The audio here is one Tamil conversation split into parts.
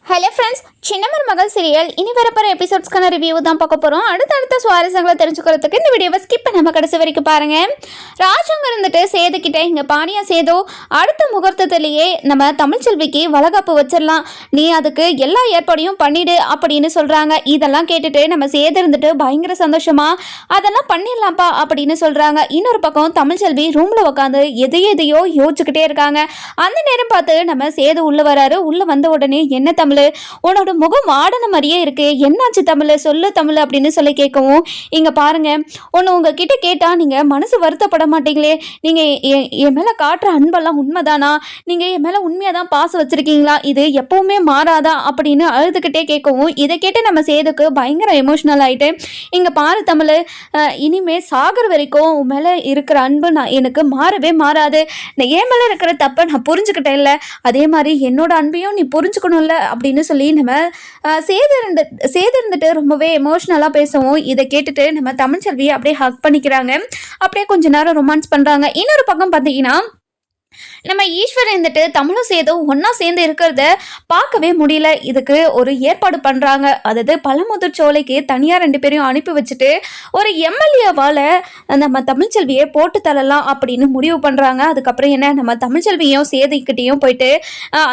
ஹலோ ஃப்ரெண்ட்ஸ், சின்னமர் மகள் சீரியல் இனி வரப்போகிற எபிசோட்ஸ்க்கான ரிவ்யூ தான் பார்க்க போகிறோம். அடுத்த சுவாரஸ்யங்களை தெரிஞ்சுக்கிறதுக்கு இந்த வீடியோவை ஸ்கிப் பண்ணாமல் கடைசி வரைக்கும் பாருங்கள். ராஜாங்க இருந்துட்டு சேதுக்கிட்ட இங்கே பானியா சேதோ அடுத்த முகூர்த்தத்திலேயே நம்ம தமிழ்ச்செல்விக்கு வளகாப்பு வச்சிடலாம், நீ அதுக்கு எல்லா ஏற்பாடையும் பண்ணிடு அப்படின்னு சொல்கிறாங்க. இதெல்லாம் கேட்டுட்டு நம்ம சேது இருந்துட்டு பயங்கர சந்தோஷமா அதெல்லாம் பண்ணிடலாம்ப்பா அப்படின்னு சொல்கிறாங்க. இன்னொரு பக்கம் தமிழ்ச்செல்வி ரூமில் உட்காந்து எதையோ யோசிச்சுக்கிட்டே இருக்காங்க. அந்த நேரம் பார்த்து நம்ம சேது உள்ளே வராரு. உள்ளே வந்த உடனே என்ன தமிழ், உன்னோட முகம் ஆடன மாதிரியே இருக்கு, என்னாச்சு தமிழ், சொல்லு தமிழ் அப்படின்னு சொல்லி கேட்கவும், இங்க பாருங்க, ஒன்று உங்ககிட்ட கேட்டா நீங்க மனசு வருத்தப்பட மாட்டீங்களே, நீங்க என் மேல காட்டுற அன்பெல்லாம் உண்மைதானா, நீங்க என் மேல உண்மையா தான் பாசம் வச்சிருக்கீங்களா, இது எப்பவுமே மாறாதா அப்படின்னு அழுதுகிட்டே கேட்கவும், இதை கேட்டு நம்ம சேதுக்கு பயங்கர எமோஷனல் ஆயிட்டு, இங்க பாரு தமிழ், இனிமே சாகர் வரைக்கும் உன் மேல இருக்கிற அன்பு எனக்கு மாறவே மாறாது, என் மேல இருக்கிற தப்பை நான் புரிஞ்சுக்கிட்டேன் இல்லை, அதே மாதிரி என்னோட அன்பையும் நீ புரிஞ்சுக்கணும்ல அப்படின்னு சொல்லி நம்ம சேது இருந்துட்டு ரொம்பவே எமோஷ்னலாக பேசவும், இதை கேட்டுட்டு நம்ம தமிழ்ச்செல்வியை அப்படியே ஹக் பண்ணிக்கிறாங்க. அப்படியே கொஞ்ச நேரம் ரொமான்ஸ் பண்ணுறாங்க. இன்னொரு பக்கம் பார்த்தீங்கன்னா நம்ம ஈஸ்வர் இருந்துட்டு தமிழும் சேதும் ஒன்றா சேர்ந்து இருக்கிறத பார்க்கவே முடியல. இதுக்கு ஒரு ஏற்பாடு பண்ணுறாங்க. அதாவது பழமுதிர் சோலைக்கு தனியாக 2 பேரையும் அனுப்பி வச்சுட்டு ஒரு எம்எல்ஏவால் நம்ம தமிழ்ச்செல்வியை போட்டு தரலாம் அப்படின்னு முடிவு பண்ணுறாங்க. அதுக்கப்புறம் என்ன, நம்ம தமிழ்ச்செல்வியும் சேதுக்கிட்டையும் போயிட்டு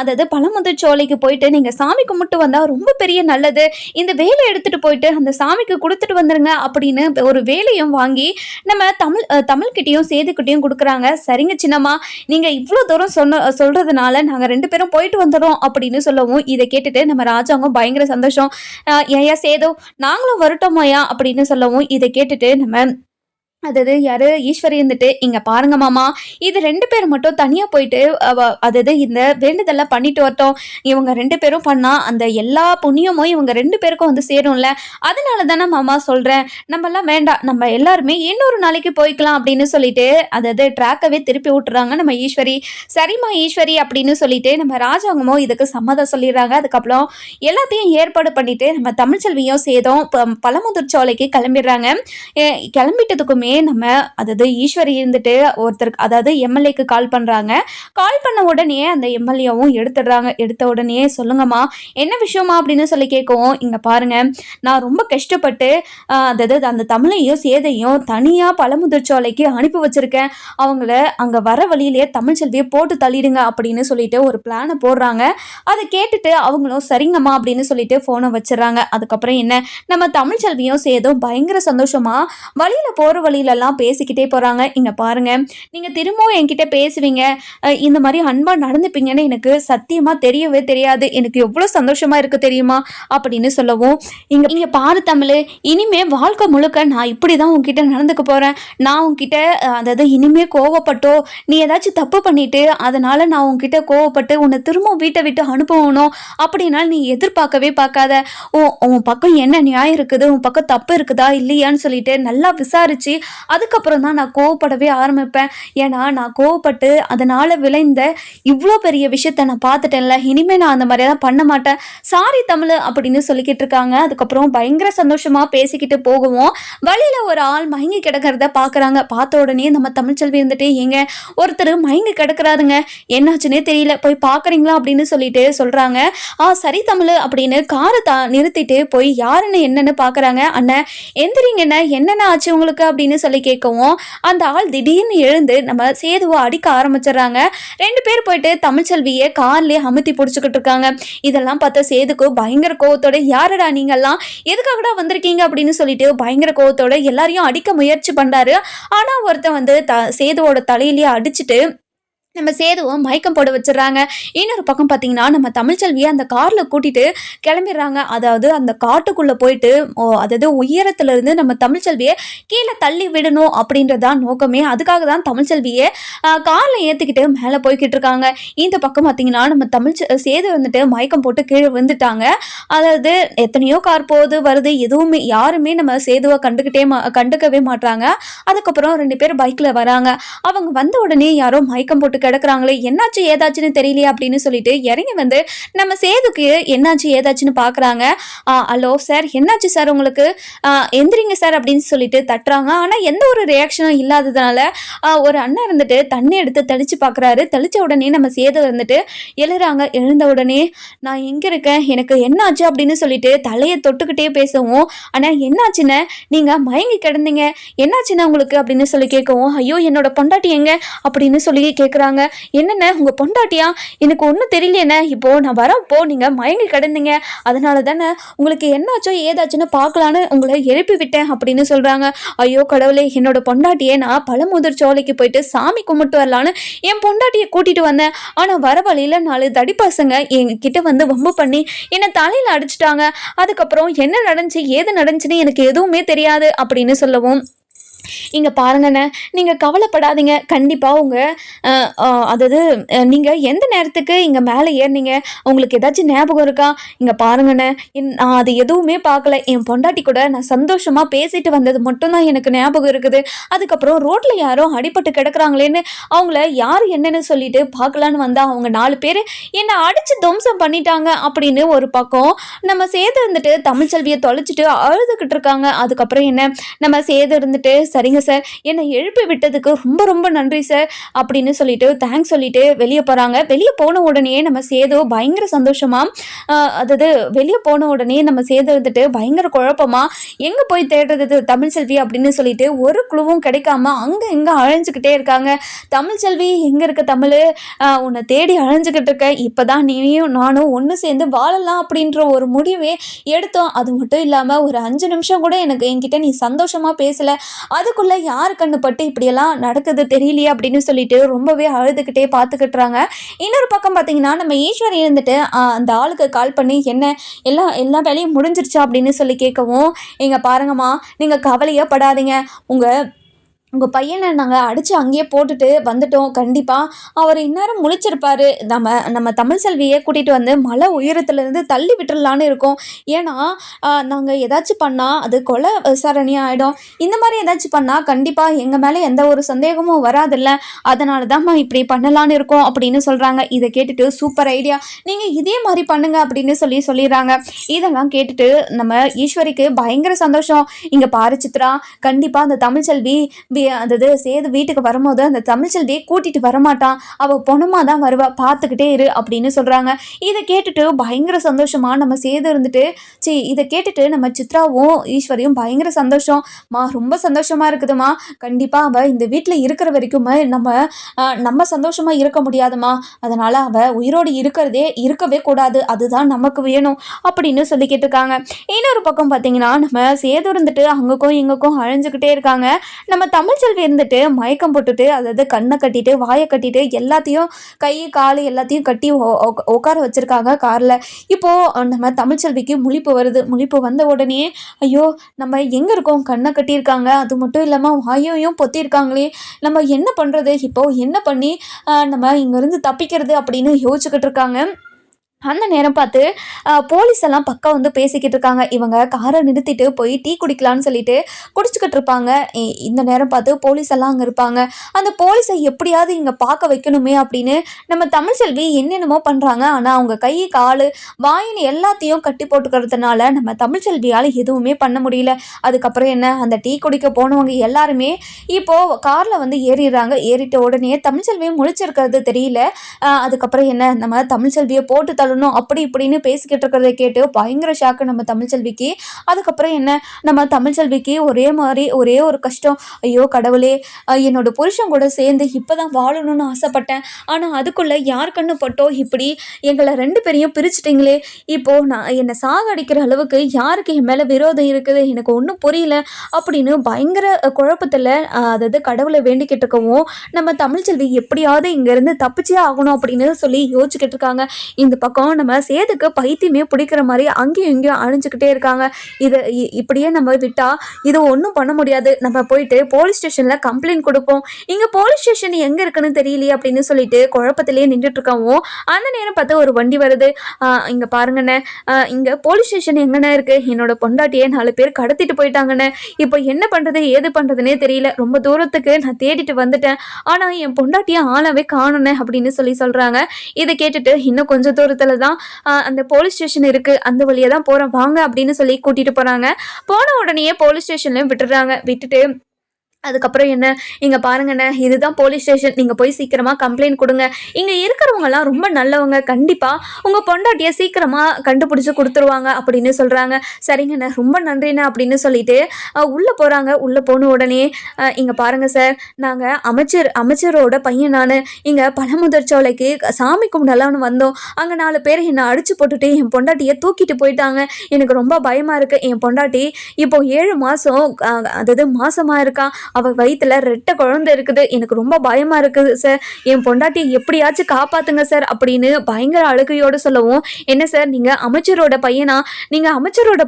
அதாவது பழமுதிர் சோலைக்கு போயிட்டு நீங்கள் சாமி கும்பிட்டு வந்தால் ரொம்ப பெரிய நல்லது, இந்த வேலை எடுத்துகிட்டு போயிட்டு அந்த சாமிக்கு கொடுத்துட்டு வந்துடுங்க அப்படின்னு ஒரு வேலையும் வாங்கி நம்ம தமிழ்கிட்டையும் சேதுக்கிட்டையும் கொடுக்குறாங்க. சரிங்க சின்னம்மா, நீங்கள் இவ்வளோ தூரம் சொல்றதுனால நாங்கள் 2 பேரும் போயிட்டு வந்துடுறோம் அப்படின்னு சொல்லவும், இதை கேட்டுட்டு நம்ம ராஜாங்கம் பயங்கர சந்தோஷம். ஏயா சேதோ நாங்களும் வரட்டோமாயா அப்படின்னு சொல்லவும், இதை கேட்டுட்டு நம்ம அதாவது யாரு ஈஸ்வரி இருந்துட்டு, இங்க பாருங்க மாமா, இது 2 பேர் மட்டும் தனியா போயிட்டு அதாவது இந்த வேண்டுதெல்லாம் பண்ணிட்டு வரட்டும், இவங்க 2 பேரும் பண்ணா அந்த எல்லா புண்ணியமும் இவங்க 2 பேருக்கும் வந்து சேரும்ல, அதனால தானே மாமா சொல்றேன், நம்மலாம் வேண்டாம், நம்ம எல்லாருமே இன்னொரு நாளைக்கு போய்க்கலாம் அப்படின்னு சொல்லிட்டு அதாவது ட்ராக்கவே திருப்பி விட்டுறாங்க நம்ம ஈஸ்வரி. சரிம்மா ஈஸ்வரி அப்படின்னு சொல்லிட்டு நம்ம ராஜாங்கமோ இதுக்கு சம்மதம் சொல்லிடுறாங்க. அதுக்கப்புறம் எல்லாத்தையும் ஏற்பாடு பண்ணிட்டு நம்ம தமிழ்ச்செல்வியும் சேதும் பழமுதிர் சோலைக்கு கிளம்பிடுறாங்க. கிளம்பிட்டதுக்குமே நம்ம அதாவது ஈஸ்வரி இருந்துட்டு ஒருத்தருக்கு அதாவது எம்எல்ஏக்கு கால் பண்ணுறாங்க. கால் பண்ண உடனே அந்த எம்எல்ஏவும் எடுத்துடுறாங்க. எடுத்த உடனே சொல்லுங்கம்மா என்ன விஷயமா அப்படின்னு சொல்லி கேட்கவும், இங்கே பாருங்க, நான் ரொம்ப கஷ்டப்பட்டு அதாவது அந்த தமிழையும் சேதையும் தனியாக பழமுதிர் சோலைக்கு அனுப்பி வச்சிருக்கேன், அவங்கள அங்கே வர வழியிலேயே தமிழ்ச்செல்வியை போட்டு தள்ளிடுங்க அப்படின்னு சொல்லிட்டு ஒரு பிளானை போடுறாங்க. அதை கேட்டுட்டு அவங்களும் சரிங்கம்மா அப்படின்னு சொல்லிட்டு ஃபோனை வச்சிடறாங்க. அதுக்கப்புறம் என்ன, நம்ம தமிழ்ச்செல்வியும் சேதும் பயங்கர சந்தோஷமா வழியில் போகிற வழியிலெல்லாம் பேசிக்கிட்டே போகிறாங்க. இங்கே பாருங்கள், நீங்கள் திரும்பவும் என்கிட்ட பேசுவீங்க, இந்த மாதிரி அன்பாக நடந்துப்பீங்கன்னு எனக்கு சத்தியமாக தெரியவே தெரியாது, எனக்கு எவ்வளோ சந்தோஷமாக இருக்குது தெரியுமா அப்படின்னு சொல்லவும், இங்கே பாரு தமிழ், இனிமே வாழ்க்கை முழுக்க நான் இப்படி தான் உங்ககிட்ட நடந்துக்க போகிறேன், நான் உங்ககிட்ட அதாவது இனிமேல் கோவப்பட்டோ நீ ஏதாச்சும் தப்பு பண்ணிட்டு அதனால் நான் உங்ககிட்ட கோவப்பட்டு உன்னை திரும்ப வீட்டை விட்டு அனுப்பணும் அப்படின்னா நீ எதிர்பார்க்கவே பார்க்காத, உன் பக்கம் என்ன நியாயம் இருக்குது, உன் பக்கம் தப்பு இருக்குதா இல்லையான்னு சொல்லிட்டு நல்லா விசாரிச்சு அதுக்கப்புறம் தான் நான் கோவப்படவே ஆரம்பிப்பேன். ஏன்னா நான் கோவப்பட்டு அதனால் விளைந்த இவ்வளோ பெரிய விஷயத்த நான் பார்த்துட்டேன்ல, இனிமேல் நான் அந்த மாதிரியெல்லாம் பண்ண மாட்டேன், சாரி தமிழ் அப்படின்னு சொல்லிக்கிட்டு இருக்காங்க. அதுக்கப்புறம் பயங்கர சந்தோஷமாக பேசிக்கிட்டு போகவும் வழியில் ஒரு ஆள் மயங்கி கிடக்கிறத பார்க்குறாங்க. பார்த்த உடனே நம்ம தமிழ்ச்செல்வி இருந்துட்டு, ஏங்க ஒருத்தர் மயங்கி கிடக்கிறாருங்க, என்னாச்சுன்னே தெரியல, போய் பார்க்குறீங்களா அப்படின்னு சொல்லிட்டு சொல்கிறாங்க. சரி தமிழ் அப்படின்னு காரை நிறுத்திட்டு போய் யாருன்னு என்னன்னு பார்க்குறாங்க. அண்ணன் எந்திரிங்கண்ணே, என்னென்ன ஆச்சு உங்களுக்கு அப்படின்னு சொல்லி கேட்கவும், அந்த ஆள் திடீர்னு எழுந்து நம்ம சேதுவை அடிக்க ஆரம்பிச்சிடறாங்க. 2 பேர் போயிட்டு தமிழ்ச்செல்வியை கார்லயே அமுத்தி பிடிச்சிக்கிட்டு இருக்காங்க. இதெல்லாம் பார்த்தா சேதுக்கு பயங்கர கோவத்தோட, யாரடா நீங்கெல்லாம் எதுக்காகடா வந்திருக்கீங்க அப்படின்னு சொல்லிட்டு பயங்கர கோவத்தோட எல்லாரையும் அடிக்க முயற்சி பண்றாரு. ஆனா ஒருத்தன் வந்து சேதுவோட தலையிலேயே அடிச்சுட்டு நம்ம சேதுவும் மயக்கம் போட வச்சிடறாங்க. இன்னொரு பக்கம் பார்த்தீங்கன்னா நம்ம தமிழ்ச்செல்வியை அந்த காரில் கூட்டிகிட்டு கிளம்பிடுறாங்க. அதாவது அந்த காட்டுக்குள்ளே போயிட்டு அதாவது உயரத்துலேருந்து நம்ம தமிழ்ச்செல்வியை கீழே தள்ளி விடணும் அப்படின்றதான் நோக்கமே. அதுக்காக தான் தமிழ்ச்செல்வியை காரில் ஏற்றிக்கிட்டு மேலே போய்கிட்டு இருக்காங்க. இந்த பக்கம் பார்த்தீங்கன்னா நம்ம சேது வந்துட்டு மயக்கம் போட்டு கீழே விழுந்துட்டாங்க. அதாவது எத்தனையோ கார் போகுது வருது, எதுவுமே யாருமே நம்ம சேதுவை கண்டுக்கவே மாட்டாங்க. அதுக்கப்புறம் 2 பேர் பைக்கில் வராங்க. அவங்க வந்த உடனே யாரோ மயக்கம் போட்டு கிடக்குறாங்களே, என்னாச்சு ஏதாச்சுன்னு தெரியலையே அப்படின்னு சொல்லிட்டு இறங்கி வந்து நம்ம சேதுக்கு என்னாச்சு ஏதாச்சுன்னு பார்க்குறாங்க. ஹலோ சார், என்னாச்சு சார் உங்களுக்கு, எந்திரிங்க சார் அப்படின்னு சொல்லிட்டு தட்டுறாங்க. ஆனால் எந்த ஒரு ரியாக்ஷனும் இல்லாததுனால ஒரு அண்ணன் இருந்துட்டு தண்ணி எடுத்து தெளித்து பார்க்குறாரு. தெளித்த உடனே நம்ம சேது இருந்துட்டு எழுறாங்க. எழுந்த உடனே நான் எங்கே இருக்கேன், எனக்கு என்னாச்சு அப்படின்னு சொல்லிட்டு தலையை தொட்டுக்கிட்டே பேசவும், ஆனால் என்னாச்சுன்னு நீங்கள் மயங்கி கிடந்தீங்க, என்னாச்சுன்னா உங்களுக்கு அப்படின்னு சொல்லி கேட்கவும், ஐயோ என்னோட பொண்டாட்டி எங்க அப்படின்னு சொல்லி கேட்குறாங்க. என்னென்ன உங்கள் பொண்டாட்டியா, எனக்கு ஒன்றும் தெரியலையேண்ணே, இப்போது நான் வரப்போ நீங்கள் மயங்கி கிடந்தீங்க, அதனால தானே உங்களுக்கு என்னாச்சோ ஏதாச்சுன்னு பார்க்கலான்னு உங்களை எழுப்பி விட்டேன் அப்படின்னு சொல்கிறாங்க. ஐயோ கடவுளே, என்னோட பொண்டாட்டியை நான் பழமுதிர் சோலைக்கு போயிட்டு சாமி கும்பிட்டு வரலான்னு என் பொண்டாட்டியை கூட்டிகிட்டு வந்தேன். ஆனால் வர வழியில் 4 தடிப்பசங்க என்கிட்ட வந்து வம்பு பண்ணி என்னை தலையில் அடிச்சிட்டாங்க. அதுக்கப்புறம் என்ன நடந்துச்சு ஏது நடந்துச்சுன்னு எனக்கு எதுவுமே தெரியாது அப்படின்னு சொல்லவும், இங்கே பாருங்கண்ணே, நீங்கள் கவலைப்படாதீங்க, கண்டிப்பாக உங்கள் அதாவது நீங்கள் எந்த நேரத்துக்கு இங்கே மேலே ஏறினீங்க, உங்களுக்கு ஏதாச்சும் ஞாபகம் இருக்கா? இங்கே பாருங்கண்ணே, நான் அது எதுவுமே பார்க்கல, என் பொண்டாட்டி கூட நான் சந்தோஷமாக பேசிட்டு வந்தது மட்டும்தான் எனக்கு ஞாபகம் இருக்குது. அதுக்கப்புறம் ரோட்டில் யாரோ அடிபட்டு கிடக்குறாங்களேன்னு அவங்கள யார் என்னன்னு சொல்லிட்டு பார்க்கலான்னு வந்தால் அவங்க 4 பேர் என்னை அடித்து துவம்சம் பண்ணிட்டாங்க அப்படின்னு ஒரு பக்கம் நம்ம சேது இருந்துட்டு தமிழ்ச்செல்வியை தொலைச்சிட்டு அழுதுகிட்டு இருக்காங்க. அதுக்கப்புறம் என்ன நம்ம சேது இருந்துட்டு, சரிங்க சார், என்னை எழுப்பி விட்டதுக்கு ரொம்ப ரொம்ப நன்றி சார் அப்படின்னு சொல்லிட்டு தேங்க்ஸ் சொல்லிட்டு வெளியே போகிறாங்க. வெளியே போன உடனே நம்ம சேது பயங்கர சந்தோஷமாக, அதாவது வெளியே போன உடனே நம்ம சேது வந்துட்டு பயங்கர குழப்பமாக எங்கே போய் தேடுறது தமிழ்ச்செல்வி அப்படின்னு சொல்லிட்டு ஒரு குழுவும் கிடைக்காம அங்கே இங்கே அழைஞ்சிக்கிட்டே இருக்காங்க. தமிழ்ச்செல்வி எங்கே இருக்க தமிழ், உன்னை தேடி அழைஞ்சிக்கிட்டு இருக்க, இப்போ தான் நீயும் நானும் ஒன்று சேர்ந்து வாழலாம் அப்படின்ற ஒரு முடிவே எடுத்தோம். அது மட்டும் இல்லாமல் ஒரு 5 நிமிஷம் கூட எனக்கு என்கிட்ட நீ சந்தோஷமாக பேசலை, அதுக்குள்ளே யார் கண்ணு பட்டு இப்படியெல்லாம் நடக்குது தெரியலையே அப்படின்னு சொல்லிட்டு ரொம்பவே அழுதுகிட்டே பார்த்துக்கிட்டுறாங்க. இன்னொரு பக்கம் பார்த்தீங்கன்னா நம்ம ஈஸ்வரி இருந்துட்டு அந்த ஆளுக்கு கால் பண்ணி என்ன எல்லா வேலையும் முடிஞ்சிருச்சா அப்படின்னு சொல்லி கேட்கவும், எங்க பாருங்கம்மா, நீங்கள் கவலையே படாதீங்க, உங்கள் பையனை நாங்கள் அடித்து அங்கேயே போட்டுட்டு வந்துட்டோம். கண்டிப்பாக அவர் இந்நேரம் முழிச்சிருப்பார். நம்ம தமிழ்ச்செல்வியை கூட்டிகிட்டு வந்து மலை உயரத்துலேருந்து தள்ளி விட்டுடலான்னு இருக்கோம். ஏன்னா நாங்கள் ஏதாச்சும் பண்ணால் அது கொலை விசாரணையாக ஆகிடும். இந்த மாதிரி ஏதாச்சும் பண்ணால் கண்டிப்பாக எங்கள் மேலே எந்த ஒரு சந்தேகமும் வராதில்ல, அதனால தான்மா இப்படி பண்ணலான்னு இருக்கோம் அப்படின்னு சொல்கிறாங்க. இதை கேட்டுட்டு சூப்பர் ஐடியா, நீங்கள் இதே மாதிரி பண்ணுங்க அப்படின்னு சொல்லிடுறாங்க. இதெல்லாம் கேட்டுட்டு நம்ம ஈஸ்வரிக்கு பயங்கர சந்தோஷம். இங்கே பாரு சித்ரா, கண்டிப்பாக அந்த தமிழ்ச்செல்வி அதாவது சேது வீட்டுக்கு வரும்போது அந்த தமிழ்ச்செல்வியை கூட்டிட்டு வரமாட்டான், அவள் பொணமாக தான் வருவா, பார்த்துக்கிட்டே இரு அப்படின்னு சொல்கிறாங்க. இதை கேட்டுட்டு பயங்கர சந்தோஷமா நம்ம சேது இருந்துட்டு இதை கேட்டுட்டு நம்ம சித்ராவும் ஈஸ்வரியும் பயங்கர சந்தோஷம்மா, ரொம்ப சந்தோஷமா இருக்குதுமா, கண்டிப்பாக அவள் இந்த வீட்டில் இருக்கிற வரைக்குமே நம்ம சந்தோஷமா இருக்க முடியாதுமா, அதனால அவள் உயிரோடு இருக்கவே கூடாது, அதுதான் நமக்கு வேணும் அப்படின்னு சொல்லிக்கிட்டு இருக்காங்க. இன்னொரு பக்கம் பார்த்தீங்கன்னா நம்ம சேது இருந்துட்டு அங்கக்கும் இங்கக்கும் அழைஞ்சுக்கிட்டே இருக்காங்க. நம்ம தமிழ்ச்செல்வி இருந்துட்டு மயக்கம் போட்டுட்டு, அதாவது கண்ணை கட்டிட்டு வாயை கட்டிட்டு எல்லாத்தையும் கை கால் எல்லாத்தையும் கட்டி உட்கார வச்சிருக்காங்க காரில். இப்போது நம்ம தமிழ்ச்செல்விக்கு முழிப்பு வந்த உடனே, ஐயோ நம்ம எங்கே இருக்கோம், கண்ணை கட்டியிருக்காங்க, அது மட்டும் இல்லாமல் வாயையும் பொத்திருக்காங்களே, நம்ம என்ன பண்ணுறது, இப்போது என்ன பண்ணி நம்ம இங்கேருந்து தப்பிக்கிறது அப்படின்னு யோசிச்சுக்கிட்டு இருக்காங்க. அந்த நேரம் பார்த்து போலீஸ் எல்லாம் பக்கம் வந்து பேசிக்கிட்டு இருக்காங்க. இவங்க காரை நிறுத்திட்டு போய் டீ குடிக்கலான்னு சொல்லிட்டு குடிச்சுக்கிட்டு இருப்பாங்க. இந்த நேரம் பார்த்து போலீஸ் எல்லாம் அங்கே இருப்பாங்க. அந்த போலீஸை எப்படியாவது இங்கே பார்க்க வைக்கணுமே அப்படின்னு நம்ம தமிழ்ச்செல்வி என்னென்னமோ பண்ணுறாங்க. ஆனால் அவங்க கை கால் வாயின்னு எல்லாத்தையும் கட்டி போட்டுக்கிறதுனால நம்ம தமிழ்ச்செல்வியால் எதுவுமே பண்ண முடியல. அதுக்கப்புறம் என்ன, அந்த டீ குடிக்க போனவங்க எல்லாருமே இப்போது காரில் வந்து ஏறிடுறாங்க. ஏறிட்ட உடனே தமிழ்ச்செல்வியும் முழிச்சிருக்கிறது தெரியல. அதுக்கப்புறம் என்ன, நம்ம தமிழ்ச்செல்வியை போட்டு தள்ளணும் அப்படி இப்படின்னு பேசிக்கிட்டு இருக்கிறத கேட்டு பயங்கர ஷாக்கு நம்ம தமிழ்ச்செல்விக்கு. அதுக்கப்புறம் என்ன, நம்ம தமிழ்ச்செல்விக்கு ஒரே ஒரு கஷ்டம், ஐயோ கடவுளே, என்னோட புருஷன் கூட சேர்ந்து இப்போதான் வாழணும்னு ஆசைப்பட்டேன், ஆனால் அதுக்குள்ளே யார் கண்ணு பட்டோ இப்படி எங்களை 2 பேரையும் பிரிச்சுட்டிங்களே, இப்போது நான் என்னை சாகடிக்கிற அளவுக்கு யாருக்கு என் மேலே விரோதம் இருக்குது, எனக்கு ஒன்றும் புரியல அப்படின்னு பயங்கர குழப்பத்தில் அதாவது கடவுளை வேண்டிக்கிட்டு இருக்கவும், நம்ம தமிழ்ச்செல்வி எப்படியாவது இங்கேருந்து தப்பிச்சே ஆகணும் அப்படின்னு சொல்லி யோசிச்சுக்கிட்டு இருக்காங்க. இந்த பக்கம் பக்கம் நம்ம சேதுக்கு பைத்தியமே பிடிக்கிற மாதிரி அங்கேயும் இங்கேயும் அணிஞ்சுக்கிட்டே இருக்காங்க. இதை இப்படியே நம்ம விட்டால் இது ஒன்றும் பண்ண முடியாது, நம்ம போயிட்டு போலீஸ் ஸ்டேஷனில் கம்ப்ளைண்ட் கொடுப்போம், இங்கே போலீஸ் ஸ்டேஷன் எங்கே இருக்குன்னு தெரியலையே அப்படின்னு சொல்லிட்டு குழப்பத்திலேயே நின்றுட்டு இருக்காவும் அந்த நேரம் பார்த்து ஒரு வண்டி வருது. இங்கே பாருங்கண்ணே, இங்கே போலீஸ் ஸ்டேஷன் எங்கண்ணே இருக்குது, என்னோட பொண்டாட்டியே 4 பேர் கடத்திட்டு போயிட்டாங்கண்ணே, இப்போ என்ன பண்ணுறது ஏது பண்ணுறதுனே தெரியல, ரொம்ப தூரத்துக்கு நான் தேடிட்டு வந்துட்டேன், ஆனால் என் பொண்டாட்டியை ஆளாவே காணணும் அப்படின்னு சொல்கிறாங்க. இதை கேட்டுட்டு இன்னும் கொஞ்சம் தூரத்தில் தான் அந்த போலீஸ் ஸ்டேஷன் இருக்குது, அந்த வழியாக தான் போகிறோம் வாங்க அப்படின்னு சொல்லி கூட்டிகிட்டு போகிறாங்க. போன உடனே போலீஸ் ஸ்டேஷன்லையும் விட்டுட்டு அதுக்கப்புறம் என்ன, இங்கே பாருங்கண்ணே இதுதான் போலீஸ் ஸ்டேஷன், நீங்கள் போய் சீக்கிரமாக கம்ப்ளைண்ட் கொடுங்க, இங்கே இருக்கிறவங்கலாம் ரொம்ப நல்லவங்க, கண்டிப்பாக உங்கள் பொண்டாட்டியை சீக்கிரமாக கண்டுபிடிச்சி கொடுத்துருவாங்க அப்படின்னு சொல்கிறாங்க. சரிங்கண்ணே ரொம்ப நன்றிண்ணே அப்படின்னு சொல்லிட்டு உள்ளே போகிறாங்க. உள்ளே போன உடனே இங்கே பாருங்கள் சார், நாங்கள் அமைச்சரோட பையன், நான் இங்கே பழமுதிர்ச்சோலைக்கு சாமி கும்பிடலான்னு வந்தோம், அங்கே 4 பேர் என்னை அடித்து போட்டுட்டு என் பொண்டாட்டியை தூக்கிட்டு போயிட்டாங்க, எனக்கு ரொம்ப பயமாக இருக்குது, என் பொண்டாட்டி இப்போ 7 மாதம் அதாவது மாசமாக இருக்கா, அவள் வயிற்றுல 2 குழந்தை இருக்குது, எனக்கு ரொம்ப பயமாக இருக்குது சார், என் பொண்டாட்டியை எப்படியாச்சும் காப்பாற்றுங்க சார் அப்படின்னு பயங்கர அழுகையோடு சொல்லவும், என்ன சார் நீங்கள் அமைச்சரோட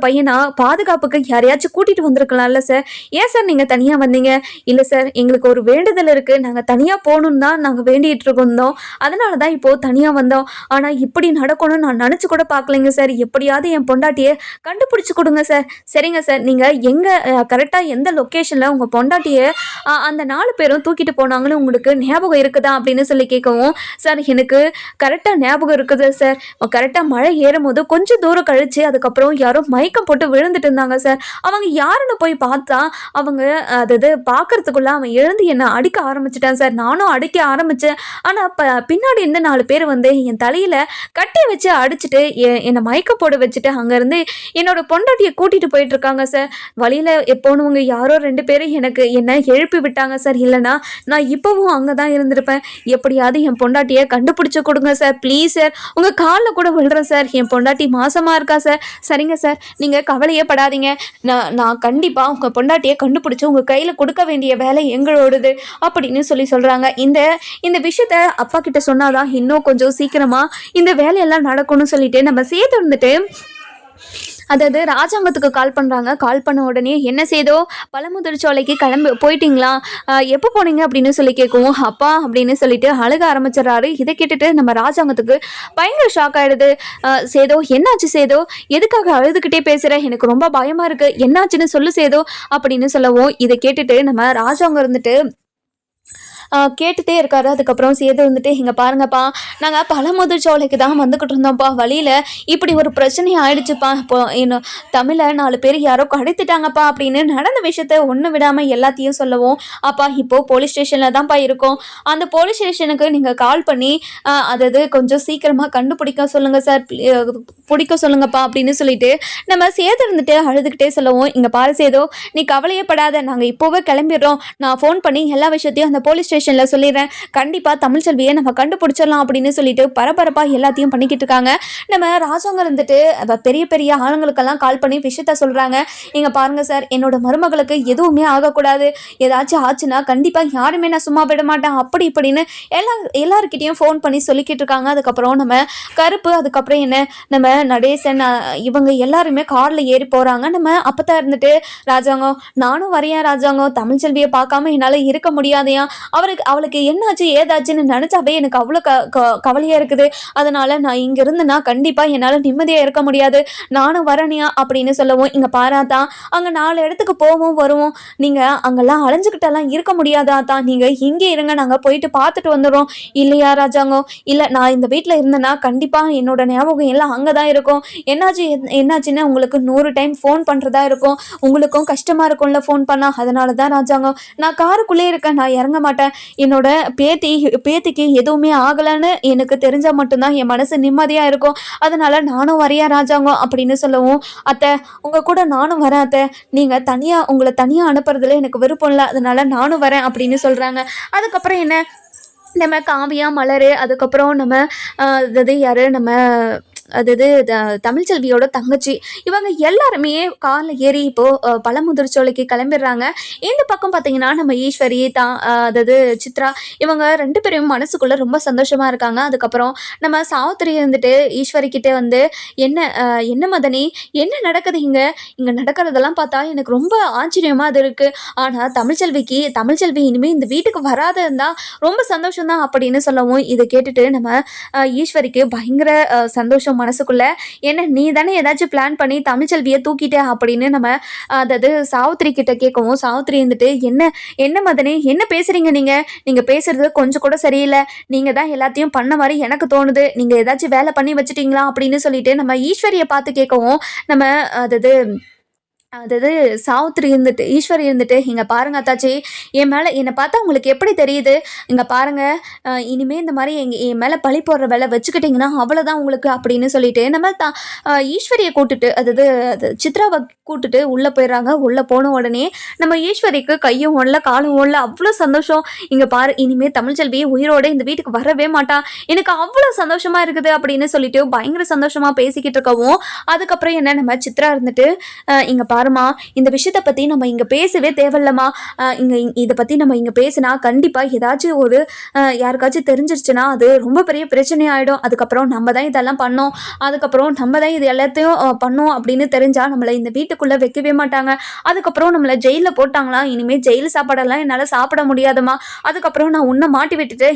பையனா, பாதுகாப்புக்கு யாரையாச்சும் கூட்டிகிட்டு வந்திருக்கலாம்ல சார், ஏன் சார் நீங்கள் தனியாக வந்தீங்க? இல்லை சார் எங்களுக்கு ஒரு வேண்டுதல் இருக்குது, நாங்கள் தனியாக போகணுன்னு தான் நாங்கள் வேண்டிகிட்டு இருந்தோம், அதனால தான் இப்போது தனியாக வந்தோம், ஆனால் இப்படி நடக்கணும்னு நான் நினச்சி கூட பார்க்கலைங்க சார், எப்படியாவது என் பொண்டாட்டியை கண்டுபிடிச்சி கொடுங்க சார். சரிங்க சார், நீங்கள் எங்கே கரெக்டாக எந்த லொக்கேஷனில் உங்கள் பொண்டாட்டியை அந்த 4 பேரும் தூக்கிட்டு போனாங்கன்னு உங்களுக்கு ஞாபகம் இருக்குதா அப்படின்னு சொல்லி கேட்கவும், சார் எனக்கு கரெக்டாக ஞாபகம் இருக்குது சார், கரெக்டாக மழை ஏறும் போது கொஞ்சம் தூரம் கழிச்சு அதுக்கப்புறம் யாரோ மயக்கம் போட்டு விழுந்துட்டு இருந்தாங்க சார், அவங்க யாருன்னு போய் பார்த்தா அவங்க அதாவது பார்க்கறதுக்குள்ள அவன் எழுந்து என்னை அடிக்க ஆரம்பிச்சிட்டான் சார், நானும் அடிக்க ஆரம்பித்தேன், ஆனால் பின்னாடி இருந்து 4 பேர் வந்து என் தலையில் கட்டி வச்சு அடிச்சுட்டு என்னை மயக்கம் போட வச்சுட்டு அங்கேருந்து என்னோட பொண்டாட்டியை கூட்டிகிட்டு போயிட்டு இருக்காங்க சார், வழியில் எப்போனவங்க யாரோ 2 பேர் எனக்கு என்ன எழுப்பி விட்டாங்க சார், இல்லைனா நான் இப்போவும் அங்கே தான் இருந்திருப்பேன், எப்படியாவது என் பொண்டாட்டியை கண்டுபிடிச்சி கொடுங்க சார், ப்ளீஸ் சார், உங்கள் காலில் கூட விழுறேன் சார், என் பொண்டாட்டி மாசமாக இருக்கா சார். சரிங்க சார் நீங்கள் கவலையே படாதீங்க, நான் கண்டிப்பாக உங்கள் பொண்டாட்டியை கண்டுபிடிச்சி உங்கள் கையில் கொடுக்க வேண்டிய வேலை எங்களோடது அப்படின்னு சொல்கிறாங்க. இந்த விஷயத்த அப்பா கிட்ட சொன்னாதான் இன்னும் கொஞ்சம் சீக்கிரமாக இந்த வேலையெல்லாம் நடக்கும்னு சொல்லிட்டு நம்ம சேர்த்து இருந்துட்டு அதாவது ராஜாங்கத்துக்கு கால் பண்ணுறாங்க. கால் பண்ண உடனே என்ன செய்தோ பழமுதிர்ச்சோலைக்கு போயிட்டீங்களா, எப்போ போனீங்க அப்படின்னு சொல்லி கேட்கவும், அப்பா அப்படின்னு சொல்லிட்டு அழுக ஆரம்பிச்சிடறாரு. இதை கேட்டுட்டு நம்ம ராஜாங்கத்துக்கு பயங்கர ஷாக் ஆகிடுது. சேதோ என்னாச்சு சேதோ, எதுக்காக அழுதுகிட்டே பேசுகிற, எனக்கு ரொம்ப பயமாக இருக்குது, என்னாச்சுன்னு சொல்லு சேதோ அப்படின்னு சொல்லவும், இதை கேட்டுட்டு நம்ம ராஜாங்க இருந்துட்டு கேட்டுகிட்டே இருக்காரு. அதுக்கப்புறம் சேது வந்துட்டு, இங்கே பாருங்கப்பா நாங்கள் பழமுதிர்ச்சோலைக்கு தான் வந்துக்கிட்டு இருந்தோம்ப்பா, வழியில் இப்படி ஒரு பிரச்சனை ஆயிடுச்சுப்பா, இப்போ இன்னும் தமிழை 4 பேர் யாரோ கடத்திட்டாங்கப்பா அப்படின்னு நடந்த விஷயத்த ஒன்று விடாமல் எல்லாத்தையும் சொல்லவும், அப்பா இப்போது போலீஸ் ஸ்டேஷனில் தான்ப்பா இருக்கோம், அந்த போலீஸ் ஸ்டேஷனுக்கு நீங்கள் கால் பண்ணி அதாவது கொஞ்சம் சீக்கிரமாக கண்டுபிடிக்க சொல்லுங்கள் சார், பிடிக்க சொல்லுங்கப்பா அப்படின்னு சொல்லிட்டு நம்ம சேது இருந்துட்டு அழுதுகிட்டே சொல்லவும், இங்கே பாரு சேதோ நீ கவலையே படாத, நாங்கள் இப்போவே கிளம்பிடுறோம், நான் ஃபோன் பண்ணி எல்லா விஷயத்தையும் அந்த போலீஸ் ஸ்டேஷனில் சொல்லிடுறேன், கண்டிப்பாக தமிழ்ச்செல்வியை நம்ம கண்டுபிடிச்சிடலாம் அப்படின்னு சொல்லிட்டு பரபரப்பாக எல்லாத்தையும் பண்ணிக்கிட்டு இருக்காங்க. நம்ம ராஜாங்க இருந்துட்டு பெரிய பெரிய ஆளுங்களுக்கெல்லாம் கால் பண்ணி விஷயத்த சொல்கிறாங்க. இங்கே பாருங்கள் சார், என்னோட மருமகளுக்கு எதுவுமே ஆகக்கூடாது, ஏதாச்சும் ஆச்சுன்னா கண்டிப்பாக யாருமே நான் சும்மா விட மாட்டேன் அப்படி இப்படின்னு எல்லாருக்கிட்டையும் ஃபோன் பண்ணி சொல்லிக்கிட்டு இருக்காங்க. அதுக்கப்புறம் நம்ம கருப்பு, அதுக்கப்புறம் என்ன நம்ம நடேசன், இவங்க எல்லாருமே காரில் ஏறி போகிறாங்க. நம்ம அப்போ தான் இருந்துட்டு ராஜாங்கம் நானும் வரையேன் ராஜாங்கம், தமிழ்ச்செல்வியை பார்க்காம என்னால் இருக்க முடியாதையா, அவளுக்கு என்னாச்சு ஏதாச்சுன்னு நினச்சாவே எனக்கு அவ்வளோ கவலையாக இருக்குது, அதனால் நான் இங்கே இருந்துன்னா கண்டிப்பாக என்னால் நிம்மதியாக இருக்க முடியாது, நானும் வரணியா அப்படின்னு சொல்லவும், இங்கே பாராதான் அங்கே 4 இடத்துக்கு போவோம் வருவோம், நீங்கள் அங்கெல்லாம் அலைஞ்சிக்கிட்டெல்லாம் இருக்க முடியாதாதான், நீங்கள் இங்கே இருங்க, நாங்கள் போயிட்டு பார்த்துட்டு வந்துடுறோம். இல்லையா ராஜாங்கம், இல்லை நான் இந்த வீட்டில் இருந்தேன்னா கண்டிப்பாக என்னோட ஞாபகம் எல்லாம் அங்கே தான் இருக்கும், என்னாச்சுன்னு உங்களுக்கு 100 டைம் ஃபோன் பண்ணுறதா இருக்கும், உங்களுக்கும் கஷ்டமாக இருக்கும்ல ஃபோன் பண்ணால், அதனால தான் ராஜாங்கம் நான் காருக்குள்ளே இருக்கேன், நான் இறங்க மாட்டேன், என்னோட பேத்திக்கு எதுவுமே ஆகலைன்னு எனக்கு தெரிஞ்சால் மட்டும்தான் என் மனசு நிம்மதியாக இருக்கும், அதனால் நானும் வரையா ராஜாங்கம் அப்படின்னு சொல்லவும், அத்தை உங்கள் கூட நானும் வரேன் அத்தை, நீங்கள் உங்களை தனியாக அனுப்புறதுல எனக்கு விருப்பம் இல்லை, அதனால் நானும் வரேன் அப்படின்னு சொல்கிறாங்க. அதுக்கப்புறம் என்ன நம்ம காவியா மலர், அதுக்கப்புறம் நம்ம அதாவது யார் நம்ம அதாவது தமிழ்ச்செல்வியோட தங்கச்சி இவங்க எல்லாருமே காரில் ஏறி இப்போது பழமுதிர்ச்சோலைக்கு கிளம்பிடுறாங்க. இந்த பக்கம் பார்த்தீங்கன்னா நம்ம ஈஸ்வரி அதாவது சித்ரா இவங்க 2 பேரும் மனசுக்குள்ளே ரொம்ப சந்தோஷமாக இருக்காங்க. அதுக்கப்புறம் நம்ம சாவித்திரி இருந்துட்டு ஈஸ்வரி கிட்டே வந்து என்ன மதனி என்ன நடக்குது இங்கே நடக்கிறதெல்லாம் பார்த்தா எனக்கு ரொம்ப ஆச்சரியமாக அது இருக்குது. ஆனால் தமிழ்ச்செல்வி இனிமேல் இந்த வீட்டுக்கு வராத இருந்தால் ரொம்ப சந்தோஷம்தான் அப்படின்னு சொல்லவும் இதை கேட்டுட்டு நம்ம ஈஸ்வரிக்கு பயங்கர சந்தோஷம் மனசுக்குள்ள. என்ன நீ தானே ஏதாச்சும் பிளான் பண்ணி தமிழ்ச்செல்வியை தூக்கிட்டே அப்படின்னு நம்ம அதாவது சாவித்திரி கிட்ட கேட்கவும் சாவித்திரி இருந்துட்டு என்ன மதனி என்ன பேசுறீங்க நீங்க பேசுறது கொஞ்சம் கூட சரியில்லை. நீங்க தான் எல்லாத்தையும் பண்ண மாதிரி எனக்கு தோணுது. நீங்க ஏதாச்சும் வேலை பண்ணி வச்சுட்டீங்களா அப்படின்னு சொல்லிட்டு நம்ம ஈஸ்வரியை பார்த்து கேட்கவும் நம்ம அதாவது அதாவது ஈஸ்வரி இருந்துட்டு இங்கே பாருங்க அத்தாச்சி என் மேலே என்னை பார்த்தா உங்களுக்கு எப்படி தெரியுது இங்கே பாருங்க இனிமேல் இந்த மாதிரி என் மேலே பழி போடுற வேலை வச்சுக்கிட்டிங்கன்னா அவ்வளோதான் உங்களுக்கு அப்படின்னு சொல்லிட்டு நம்ம ஈஸ்வரியை கூட்டுட்டு அதாவது சித்ராவை கூட்டுட்டு உள்ளே போயிடுறாங்க. உள்ளே போன உடனே நம்ம ஈஸ்வரிக்கு கையும் ஓடல காலும் ஓடல அவ்வளோ சந்தோஷம். இங்கே பாரு இனிமேல் தமிழ்ச்செல்வி உயிரோடு இந்த வீட்டுக்கு வரவே மாட்டான் எனக்கு அவ்வளோ சந்தோஷமாக இருக்குது அப்படின்னு சொல்லிட்டு பயங்கர சந்தோஷமாக பேசிக்கிட்டு இருக்கவும் அதுக்கப்புறம் என்ன நம்ம சித்ரா இருந்துட்டு இங்கே பாருமா இந்த விஷயத்தை பற்றி நம்ம இங்கே பேசவே தேவையில்லம்மா. இதை பற்றி நம்ம இங்கே பேசினா கண்டிப்பாக ஏதாச்சும் ஒரு யாருக்காச்சும் தெரிஞ்சிருச்சுன்னா அது ரொம்ப பெரிய பிரச்சனை ஆகிடும். அதுக்கப்புறம் நம்ம தான் இதெல்லாம் பண்ணோம் அதுக்கப்புறம் நம்ம தான் இது எல்லாத்தையும் பண்ணோம் அப்படின்னு தெரிஞ்சால் நம்மளை இந்த வீட்டுக்குள்ளே வைக்கவே மாட்டாங்க. அதுக்கப்புறம் நம்மளை ஜெயிலில் போட்டாங்களா இனிமேல் ஜெயில் சாப்பாடெல்லாம் என்னால் சாப்பிட முடியாதுமா. அதுக்கப்புறம் நான் உன்னை மாட்டி விட்டுட்டு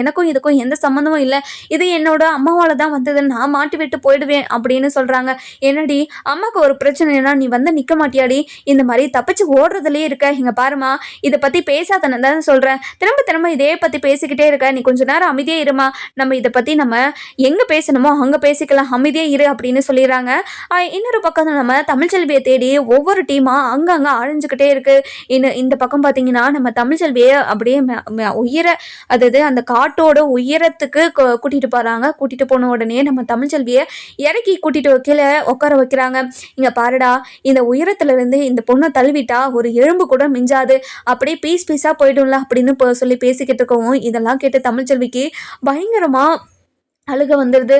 எனக்கும் இதுக்கும் எந்த சம்மந்தமும் இல்லை. இது என்னோட அம்மாவால் தான் வந்ததுன்னு நான் மாட்டி விட்டு போயிடுவேன் அப்படின்னு சொல்கிறாங்க. என்னடி அம்மாவுக்கு ஒரு பிரச்சனைனா நீ வந்து நிற்க மாட்டியாடி இந்த மாதிரி தப்பிச்சு ஓடுறதுலேயே இருக்க. இங்கே பாருமா இதை பற்றி பேசாதன்னு தான் சொல்கிறேன். திரும்ப இதே பற்றி பேசிக்கிட்டே இருக்க. நீ கொஞ்ச நேரம் அமைதியே இருமா. நம்ம இதை பற்றி நம்ம எங்கே பேசணுமோ அங்கே பேசிக்கலாம் அமைதியே இரு அப்படின்னு சொல்லிடுறாங்க. இன்னொரு பக்கம் நம்ம தமிழ்ச்செல்வியை தேடி ஒவ்வொரு டீமாக அங்கங்கே அழிஞ்சுக்கிட்டே இருக்குது. இந்த பக்கம் பார்த்தீங்கன்னா நம்ம தமிழ்ச்செல்வியை அப்படியே அதாவது அந்த காட்டோட உயரத்துக்கு கூட்டிகிட்டு போகிறாங்க. கூட்டிகிட்டு போன உடனே நம்ம தமிழ்ச்செல்வியை இறக்கி கூட்டிகிட்டு கீழே உட்கார வைக்கிறாங்க. இங்கே பாருடா இந்த உயரத்துலேருந்து இந்த பொண்ணை தழுவிட்டா ஒரு எறும்பு கூட மிஞ்சாது அப்படியே பீஸாக போய்டும்ல அப்படின்னு சொல்லி பேசிக்கிட்டு இருக்கவும் இதெல்லாம் கேட்டு தமிழ்ச்செல்விக்கு பயங்கரமாக அழுக வந்துடுது.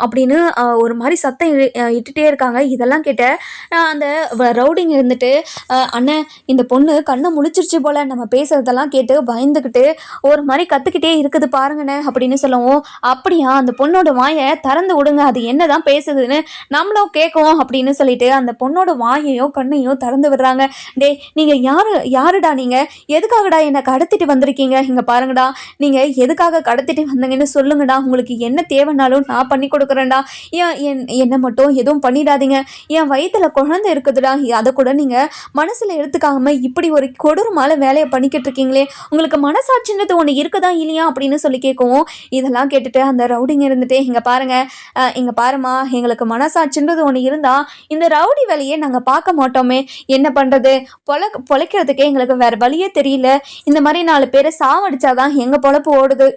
அப்படின்னு ஒரு மாதிரி சத்தம் இட்டுட்டே இருக்காங்க. இதெல்லாம் கேட்ட அந்த ரவுடிங்க இருந்துட்டு அண்ணன் இந்த பொண்ணு கண்ணை முழிச்சிருச்சு போல் நம்ம பேசுறதெல்லாம் கேட்டு பயந்துக்கிட்டு ஒரு மாதிரி கற்றுக்கிட்டே இருக்குது பாருங்கண்ணே அப்படின்னு சொல்லவும் அப்படியா அந்த பொண்ணோட வாயை திறந்து விடுங்க அது என்ன தான் பேசுதுன்னு நம்மளும் கேட்கும் அப்படின்னு சொல்லிட்டு அந்த பொண்ணோட வாயையும் கண்ணையும் திறந்து விடுறாங்க. டே நீங்கள் யாருடா நீங்கள் எதுக்காகடா என்னை கடத்திட்டு வந்திருக்கீங்க இங்கே பாருங்கடா நீங்கள் எதுக்காக கடத்திட்டு வந்தீங்க சொல்லுங்கடா உங்களுக்கு என்ன தேவைனாலும் நான் பண்ணி கொடுக்குறேன்டா. என்னை மட்டும் எதுவும் பண்ணிடாதீங்க. என் வயிற்றுல குழந்தை இருக்குதுடா அதை கூட நீங்கள் மனசில் எடுத்துக்காம இப்படி ஒரு கொடூரமான வேலையை பண்ணிக்கிட்டு இருக்கீங்களே உங்களுக்கு மனசாட்சின்றது ஒன்று இருக்குதா இல்லையா அப்படின்னு சொல்லி கேட்கவும் இதெல்லாம் கேட்டுட்டு அந்த ரவுடிங்க இருந்துட்டு இங்கே பாருமா எங்களுக்கு மனசாட்சின்றது ஒன்று இருந்தால் இந்த ரவுடி வேலையை நாங்கள் பார்க்க மாட்டோமே என்ன பண்ணுறது பொழைக்கிறதுக்கே எங்களுக்கு வேறு வழியே தெரியல. இந்த மாதிரி 4 பேரை சாவடிச்சாதான் எங்கள் பொழப்பு ஓடுது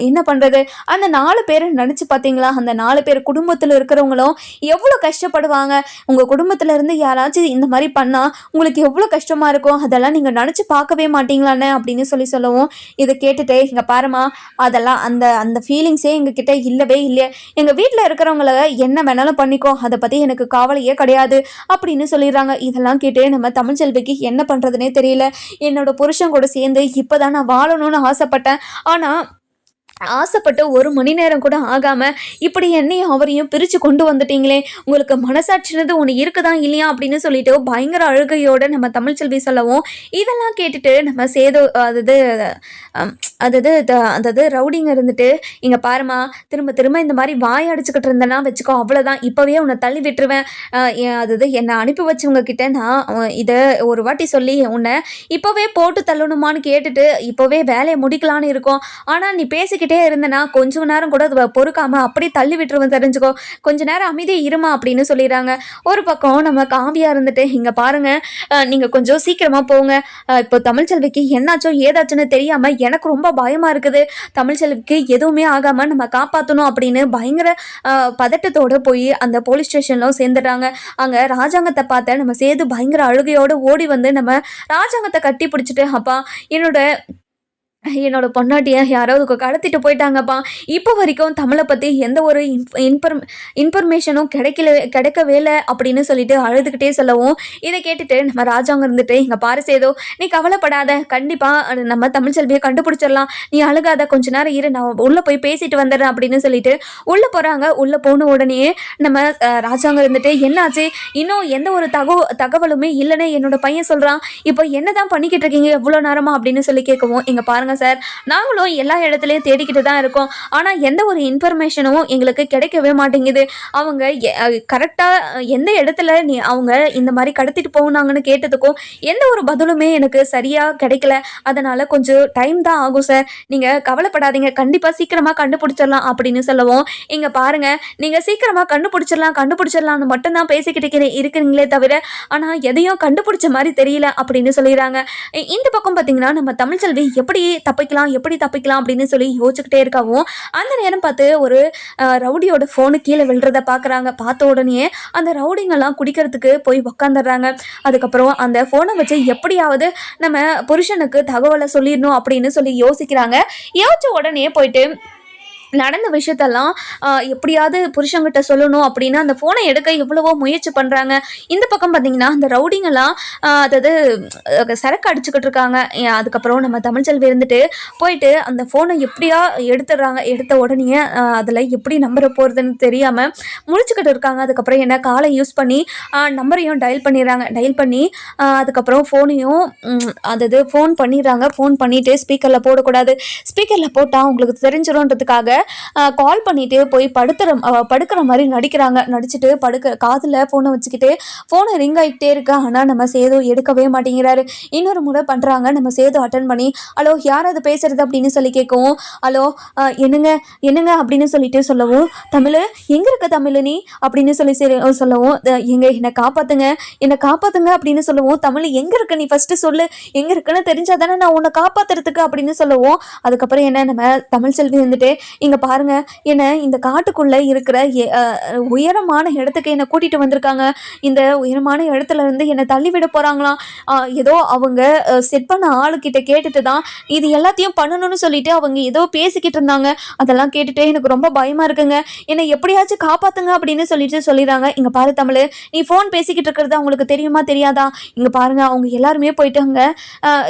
என்ன பண்ணுறது. அந்த 4 பேரை நினச்சி பார்த்தீங்களா அந்த 4 பேர் குடும்பத்தில் இருக்கிறவங்களும் எவ்வளோ கஷ்டப்படுவாங்க. உங்கள் குடும்பத்தில் இருந்து யாராச்சும் இந்த மாதிரி பண்ணால் உங்களுக்கு எவ்வளோ கஷ்டமாக இருக்கும் அதெல்லாம் நீங்கள் நினச்சி பார்க்கவே மாட்டீங்களாண்ணே அப்படின்னு சொல்லவும் இதை கேட்டுட்டு இங்கே பாருமா அதெல்லாம் அந்த ஃபீலிங்ஸே எங்ககிட்ட இல்லவே இல்லை. எங்கள் வீட்டில் இருக்கிறவங்கள என்ன வேணாலும் பண்ணிக்கோ அதை பற்றி எனக்கு கவலையே கிடையாது அப்படின்னு சொல்லிடுறாங்க. இதெல்லாம் கேட்டு நம்ம தமிழ்ச்செல்விக்கு என்ன பண்ணுறதுனே தெரியல. என்னோட புருஷன் கூட சேர்ந்து இப்போ தான் நான் வாழணும்னு ஆசைப்பட்டேன். ஆனால் ஆசைப்பட்டு 1 மணி நேரம் கூட ஆகாமல் இப்படி என்னையும் அவரையும் பிரித்து கொண்டு வந்துட்டீங்களே உங்களுக்கு மனசாட்சினது ஒன்று இருக்குதா இல்லையா அப்படின்னு சொல்லிட்டு பயங்கர அழுகையோடு நம்ம தமிழ்ச்செல்வி சொல்லவும் இதெல்லாம் கேட்டுட்டு நம்ம அதாவது ரவுடிங்க இருந்துட்டு இங்கே பாருமா திரும்ப இந்த மாதிரி வாய் அடிச்சுக்கிட்டு இருந்தேன்னா வச்சுக்கோ அவ்வளோதான் இப்போவே உன்னை தள்ளி விட்டுருவேன். அதாவது என்னை அனுப்பி வச்சவங்க கிட்ட நான் இதை ஒரு வாட்டி சொல்லி உன்னை இப்போவே போட்டு தள்ளணுமான்னு கேட்டுட்டு இப்போவே வேலையை முடிக்கலான்னு இருக்கோம். ஆனால் நீ பேசிக்கிட்டு இருந்தனா கொஞ்ச நேரம் கூட பொறுக்காம அப்படியே தள்ளி விட்டுருவேன் தெரிஞ்சுக்கோ கொஞ்ச நேரம் அமைதியே இருமா அப்படின்னு சொல்லிடுறாங்க. ஒரு பக்கம் நம்ம காவியா இருந்துட்டு இங்க பாருங்க நீங்க கொஞ்சம் சீக்கிரமா போங்க. இப்போ தமிழ்ச்செல்விக்கு என்னாச்சோ ஏதாச்சுன்னு தெரியாம எனக்கு ரொம்ப பயமா இருக்குது. தமிழ்ச்செல்விக்கு எதுவுமே ஆகாம நம்ம காப்பாற்றணும் அப்படின்னு பயங்கர பதட்டத்தோடு போய் அந்த போலீஸ் ஸ்டேஷன்ல சேர்ந்துடுறாங்க. அங்க ராஜாங்கத்தை பார்த்த நம்ம சேது பயங்கர அழுகையோடு ஓடி வந்து நம்ம ராஜாங்கத்தை கட்டி பிடிச்சிட்டு அப்பா என்னோட என்னோட பொண்டாட்டியை யாராவது கடத்திட்டு போயிட்டாங்கப்பா. இப்போ வரைக்கும் தமிழை பற்றி எந்த ஒரு இன்ஃபர்மேஷனும் கிடைக்கவே இல்லை அப்படின்னு சொல்லிட்டு அழுதுகிட்டே சொல்லவும், இதை கேட்டுட்டு நம்ம ராஜாங்க இருந்துட்டு, இங்கே பாரு சேதோ, நீ கவலைப்படாத, கண்டிப்பாக நம்ம தமிழ்ச்செல்வியை கண்டுபிடிச்சிடலாம், நீ அழுகாத, கொஞ்ச நேரம் இரு, நான் உள்ளே போய் பேசிட்டு வந்துடுறேன் அப்படின்னு சொல்லிட்டு உள்ளே போகிறாங்க. உள்ளே போன உடனே நம்ம ராஜாங்க இருந்துட்டு, என்னாச்சு, இன்னும் எந்த ஒரு தகவலுமே இல்லைன்னு என்னோட பையன் சொல்கிறான், இப்போ என்ன தான் பண்ணிக்கிட்டு இருக்கீங்க எவ்வளோ நேரமா அப்படின்னு சொல்லி கேட்கவும், இங்கே பாருங்கள் சார், நாங்களும் எல்லா இடத்துலையும் தேடிக்கிட்டு தான் இருக்கோம், ஆனால் எந்த ஒரு இன்ஃபர்மேஷனும் எங்களுக்கு கிடைக்கவே மாட்டேங்குது. அவங்க கரெக்டாக எந்த இடத்துல அவங்க இந்த மாதிரி கடத்திட்டு போனாங்கன்னு கேட்டதுக்கும் எந்த ஒரு பதிலுமே எனக்கு சரியாக கிடைக்கல. அதனால் கொஞ்சம் டைம் தான் ஆகும் சார், நீங்கள் கவலைப்படாதீங்க, கண்டிப்பாக சீக்கிரமாக கண்டுபிடிச்சிடலாம் அப்படின்னு சொல்லவும், இங்கே பாருங்கள், நீங்கள் சீக்கிரமாக கண்டுபிடிச்சிடலாம்னு மட்டும்தான் பேசிக்கிட்டு இருக்கிறீங்களே தவிர ஆனால் எதையும் கண்டுபிடிச்ச மாதிரி தெரியல அப்படின்னு சொல்லிடுறாங்க. இந்த பக்கம் பார்த்தீங்கன்னா நம்ம தமிழ்ச்செல்வி எப்படி தப்பிக்கலாம் அப்படின்னு சொல்லி யோசிச்சுக்கிட்டே இருக்காவும், அந்த நேரம் பார்த்து ஒரு ரவுடியோட ஃபோனு கீழே விழுறத பார்க்குறாங்க. பார்த்த உடனே அந்த ரவுடிங்கெல்லாம் குடிக்கிறதுக்கு போய் உக்காந்துடுறாங்க. அதுக்கப்புறம் அந்த ஃபோனை வச்சு எப்படியாவது நம்ம புருஷனுக்கு தகவலை சொல்லிடணும் அப்படின்னு சொல்லி யோசிக்கிறாங்க. யோசிச்ச உடனே போயிட்டு நடந்த விஷயத்தெல்லாம் எப்படியாவது புருஷங்கிட்ட சொல்லணும் அப்படின்னு அந்த ஃபோனை எடுக்க எவ்வளவோ முயற்சி பண்ணுறாங்க. இந்த பக்கம் பார்த்தீங்கன்னா அந்த ரவுடிங்கெல்லாம் அதாவது சரக்கு அடிச்சுக்கிட்டு இருக்காங்க. அதுக்கப்புறம் நம்ம தமிழ்ச்செல்வி இருந்துட்டு போயிட்டு அந்த ஃபோனை எப்படியா எடுத்துடுறாங்க. எடுத்த உடனே அதில் எப்படி நம்பரை போகிறதுன்னு தெரியாமல் முழிச்சுக்கிட்டு இருக்காங்க. அதுக்கப்புறம் என்ன காலை யூஸ் பண்ணி நம்பரையும் டயல் பண்ணிடுறாங்க. டயல் பண்ணி அதுக்கப்புறம் ஃபோனையும் அதாவது ஃபோன் பண்ணிடுறாங்க. ஃபோன் பண்ணிவிட்டு ஸ்பீக்கரில் போடக்கூடாது, ஸ்பீக்கரில் போட்டால் உங்களுக்கு தெரிஞ்சிடும்ன்றதுக்காக கால் பண்ணிட்டு போய் படுக்கிற மாதிரி நடிச்சுட்டு காதில் ஃபோனை வச்சுக்கிட்டு ஃபோனை ரிங் ஆகிக்கிட்டே இருக்கு. ஆனால் நம்ம சேது எடுக்கவே மாட்டேங்கிறாரு. இன்னொரு முறை பண்ணுறாங்க. நம்ம சேது அட்டன் பண்ணி, ஹலோ யார் அது பேசுறது அப்படின்னு சொல்லி கேட்கவும், ஹலோ என்னங்க அப்படின்னு சொல்லிட்டு சொல்லவும், தமிழ் எங்கே இருக்க தமிழ் நீ அப்படின்னு சொல்லவும், என்னை காப்பாத்துங்க அப்படின்னு சொல்லவும், தமிழ் எங்கே இருக்க நீ ஃபஸ்ட்டு சொல்லு, எங்கே இருக்குன்னு தெரிஞ்சாதானே நான் உன்னை காப்பாத்துறதுக்கு அப்படின்னு சொல்லவும், அதுக்கப்புறம் என்ன நம்ம தமிழ்ச்செல்வி வந்துட்டு, இங்கே பாருங்க, என்னை இந்த காட்டுக்குள்ளே இருக்கிற உயரமான இடத்துக்கு என்னை கூட்டிகிட்டு வந்திருக்காங்க. இந்த உயரமான இடத்துல இருந்து என்னை தள்ளிவிட போகிறாங்களாம். ஏதோ அவங்க செட் பண்ண ஆளுக்கிட்ட கேட்டுட்டு தான் இது எல்லாத்தையும் பண்ணணும்னு சொல்லிட்டு அவங்க ஏதோ பேசிக்கிட்டு இருந்தாங்க. அதெல்லாம் கேட்டுட்டு எனக்கு ரொம்ப பயமாக இருக்குங்க, என்னை எப்படியாச்சும் காப்பாற்றுங்க அப்படின்னு சொல்லிடுறாங்க. இங்கே பாரு தமிழ், நீ ஃபோன் பேசிக்கிட்டு இருக்கிறது அவங்களுக்கு தெரியுமா தெரியாதா? இங்கே பாருங்க, அவங்க எல்லாருமே போயிட்டு அங்கே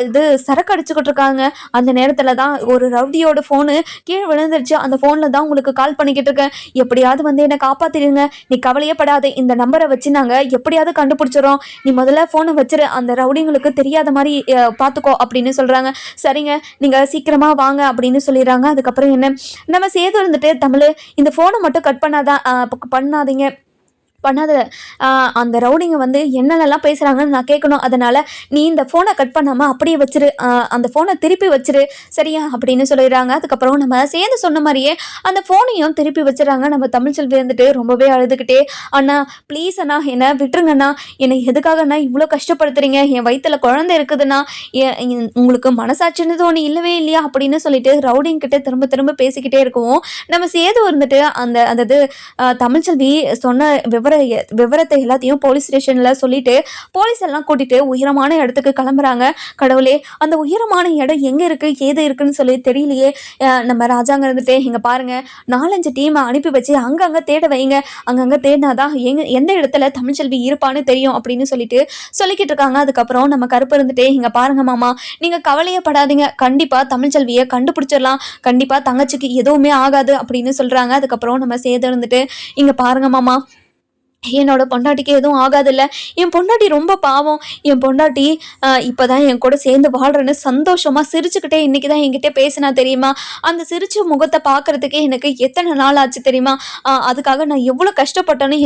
இது சரக்கு அடிச்சுக்கிட்டு இருக்காங்க. அந்த நேரத்தில் தான் ஒரு ரவுடியோட ஃபோனு கீழே விழுந்துருச்சு. அந்த ஃபோனில் தான் உங்களுக்கு கால் பண்ணிக்கிட்டு இருக்கேன், எப்படியாவது வந்து என்னை காப்பாற்றிடுங்க, நீ கவலையே படாத, இந்த நம்பரை வச்சு நாங்கள் எப்படியாவது கண்டுபிடிச்சிடறோம், நீ முதல்ல ஃபோனை வச்சிரு, அந்த ரவுடிங்களுக்கு தெரியாத மாதிரி பார்த்துக்கோ அப்படின்னு சொல்கிறாங்க. சரிங்க, நீங்கள் சீக்கிரமாக வாங்க அப்படின்னு சொல்லிடுறாங்க. அதுக்கப்புறம் என்ன நம்ம சேது இருந்துட்டு, தமிழ் இந்த ஃபோனை மட்டும் கட் பண்ணாதீங்க, அந்த ரவுடிங்க வந்து என்னென்னலாம் பேசுகிறாங்கன்னு நான் கேட்கணும், அதனால் நீ இந்த ஃபோனை கட் பண்ணாமல் அப்படியே வச்சிரு, அந்த ஃபோனை திருப்பி வச்சிரு சரியா அப்படின்னு சொல்லிடுறாங்க. அதுக்கப்புறம் நம்ம சேர்ந்து சொன்ன மாதிரியே அந்த ஃபோனையும் திருப்பி வச்சிடறாங்க. நம்ம தமிழ்ச்செல்வி வந்துட்டு ரொம்பவே அழுதுகிட்டே, அண்ணா ப்ளீஸ் அண்ணா என்னை விட்டுருங்கண்ணா, என்னை எதுக்காகண்ணா இவ்வளோ கஷ்டப்படுத்துறீங்க, என் வயிற்றுல குழந்தை இருக்குதுண்ணா, உங்களுக்கு மனசாட்சின்னு ஒன்று இல்லவே இல்லையா அப்படின்னு சொல்லிட்டு ரவுடிங்கிட்ட திரும்ப திரும்ப பேசிக்கிட்டே இருக்கவும், நம்ம சேது இருந்துட்டு அதாவது தமிழ்ச்செல்வி சொன்ன விவரத்தை எல்லாத்தையும் போலீஸ் ஸ்டேஷனில் சொல்லிட்டு போலீஸ் எல்லாம் கூட்டிட்டு உயரமான இடத்துக்கு கிளம்புறாங்க. கடவுளே, அந்த உயரமான இடம் எங்கே இருக்குது ஏது இருக்குன்னு சொல்லி தெரியலையே. நம்ம ராஜாங்க இருந்துட்டு, இங்கே பாருங்க, 4-5 டீமை அனுப்பி வச்சு அங்கங்கே தேட வைங்க, அங்கங்கே தேடினாதான் எந்த இடத்துல தமிழ்ச்செல்வி இருப்பான்னு தெரியும் அப்படின்னு சொல்லிக்கிட்டு இருக்காங்க. அதுக்கப்புறம் நம்ம கருப்பு இருந்துட்டு, இங்கே பாருங்க மாமா, நீங்கள் கவலையே படாதீங்க, கண்டிப்பாக தமிழ்ச்செல்வியை கண்டுபிடிச்சிடலாம், கண்டிப்பாக தங்கச்சிக்கு எதுவுமே ஆகாது அப்படின்னு சொல்கிறாங்க. அதுக்கப்புறம் நம்ம சேது இருந்துட்டு, இங்கே பாருங்க மாமா, என்னோட பொண்டாட்டிக்கு எதுவும் ஆகாதில்ல, என் பொண்டாட்டி ரொம்ப பாவம், என் பொண்டாட்டி இப்போ தான் என் கூட சேர்ந்து வாழ்கிறேன்னு சந்தோஷமாக சிரிச்சுக்கிட்டே இன்றைக்கி தான் என்கிட்ட பேசினா தெரியுமா, அந்த சிரிச்ச முகத்தை பார்க்குறதுக்கே எனக்கு எத்தனை நாள் ஆச்சு தெரியுமா, அதுக்காக நான் எவ்வளோ கஷ்டப்பட்டேன்னு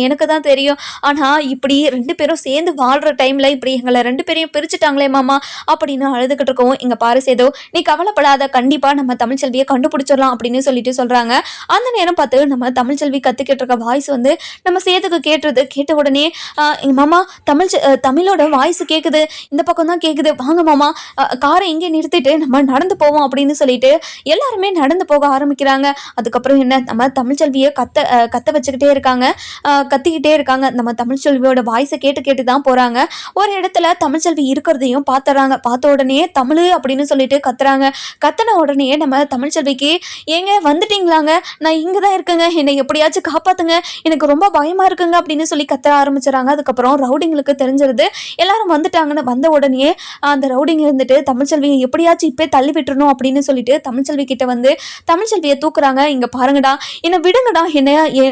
எனக்கு தான் தெரியும். ஆனால் இப்படி 2 பேரும் சேர்ந்து வாழ்கிற டைமில் இப்படி எங்களை 2 பேரையும் பிரிச்சுட்டாங்களே மாமா அப்படின்னு அழுதுகிட்டு இருக்கோம். இங்கே பாரு சேது, நீ கவலைப்படாத, கண்டிப்பாக நம்ம தமிழ்ச்செல்வியை கண்டுபிடிச்சிடலாம் அப்படின்னு சொல்கிறாங்க. அந்த நேரம் பார்த்து நம்ம தமிழ்ச்செல்வி கற்றுக்கிட்டு இருக்க வாய்ஸ் வந்து நம்ம சேதுக்கு கேட்ட உடனே மாமா தமிழோட வாய்ஸ் கேட்குது, இந்த பக்கம் தான் கேட்குது, வாங்க மாமா காரை இங்கே நிறுத்திட்டு நம்ம நடந்து போவோம் அப்படின்னு சொல்லிட்டு எல்லாருமே நடந்து போக ஆரம்பிக்கிறாங்க. அதுக்கப்புறம் என்ன, நம்ம தமிழ்ச்செல்வியை கத்த வச்சுக்கிட்டே இருக்காங்க, கத்திக்கிட்டே இருக்காங்க. நம்ம தமிழ்ச்செல்வியோட வாய்ஸை கேட்டு தான் போகிறாங்க. ஒரு இடத்துல தமிழ்ச்செல்வி இருக்கிறதையும் பார்த்துறாங்க. பார்த்த உடனே தமிழ் அப்படின்னு சொல்லிட்டு கத்துறாங்க. கத்தின உடனே நம்ம தமிழ்ச்செல்விக்கு, ஏங்க வந்துட்டீங்களாங்க, நான் இங்கே தான் இருக்கேங்க, என்னை எப்படியாச்சும் காப்பாற்றுங்க, எனக்கு ரொம்ப பயமாக இருக்குங்க அப்படின்னு சொல்லி கத்த ஆரம்பிச்சுறாங்க. அதுக்கப்புறம் ரவுடிங்களுக்கு தெரிஞ்சிருது எல்லாரும் வந்துட்டாங்கன்னு. வந்த உடனே அந்த ரவுடிங்க இருந்துட்டு தமிழ்ச்செல்வியை எப்படியாச்சும் இப்போ தள்ளி விட்டுறணும் அப்படின்னு சொல்லிட்டு தமிழ்ச்செல்வி கிட்ட வந்து தமிழ்ச்செல்வியை தூக்குறாங்க. இங்கே பாருங்கடா, என்னை விடுங்கடா,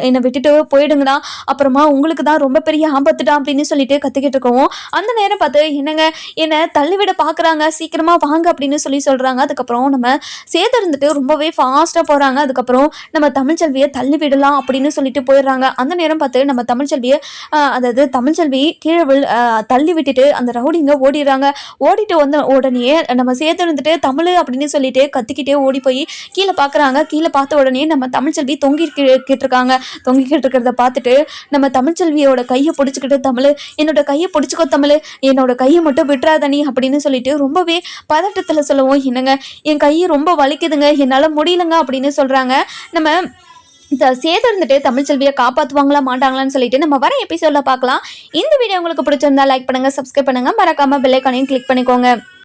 என்னை விட்டுட்டு போயிடுங்கடா, அப்புறமா உங்களுக்கு தான் ரொம்ப பெரிய ஆபத்துடா அப்படின்னு சொல்லிட்டு கத்திக்கிட்டு இருக்கவும், அந்த நேரம் பார்த்து என்னங்க என்னை தள்ளிவிட பார்க்குறாங்க, சீக்கிரமா வாங்க அப்படின்னு சொல்கிறாங்க. அதுக்கப்புறம் நம்ம சேது இருந்துட்டு ரொம்பவே ஃபாஸ்ட்டாக போகிறாங்க. அதுக்கப்புறம் நம்ம தமிழ்ச்செல்வியை தள்ளி விடலாம் அப்படின்னு சொல்லிட்டு போயிடுறாங்க. அந்த நேரம் பார்த்து நம்ம தமிழ்ச்செல்வியை அதாவது தமிழ்ச்செல்வி கீழே தள்ளி விட்டுட்டு அந்த ரவுடிங்க ஓடிடுறாங்க. ஓடிட்டு வந்த உடனே நம்ம சேது இருந்துட்டு தமிழ் அப்படின்னு சொல்லிட்டு கத்திக்கிட்டே ஓடி போய் கீழே பார்க்குறாங்க. கீழே பார்த்த உடனே நம்ம தமிழ்ச்செல்வி தொங்கிக்கிட்டு இருக்காங்க. தொங்கிக்கிட்டு இருக்கிறத பார்த்துட்டு நம்ம தமிழ்ச்செல்வியோட கையை பிடிச்சிக்கிட்டு, தமிழ் என்னோட கையை பிடிச்சிக்கோ, தமிழ் என்னோட கையை மட்டும் விட்டுறாத நீ அப்படின்னு சொல்லிட்டு ரொம்பவே பதட்டத்தில் சொல்லவும், என்னங்க என் கையை ரொம்ப வலிக்குதுங்க, என்னால் முடியலங்க அப்படின்னு சொல்கிறாங்க. நம்ம சேது இருந்துட்டு தமிழ்ச்செல்வியை காப்பாற்றுவாங்களா மாட்டாங்களான்னு சொல்லிட்டு நம்ம வர எபிசோடில் பார்க்கலாம். இந்த வீடியோ உங்களுக்கு பிடிச்சிருந்தா லைக் பண்ணுங்கள், சப்ஸ்கிரைப் பண்ணுங்கள், மறக்காமல் பெல் ஐகானையும் கிளிக் பண்ணிக்கோங்க.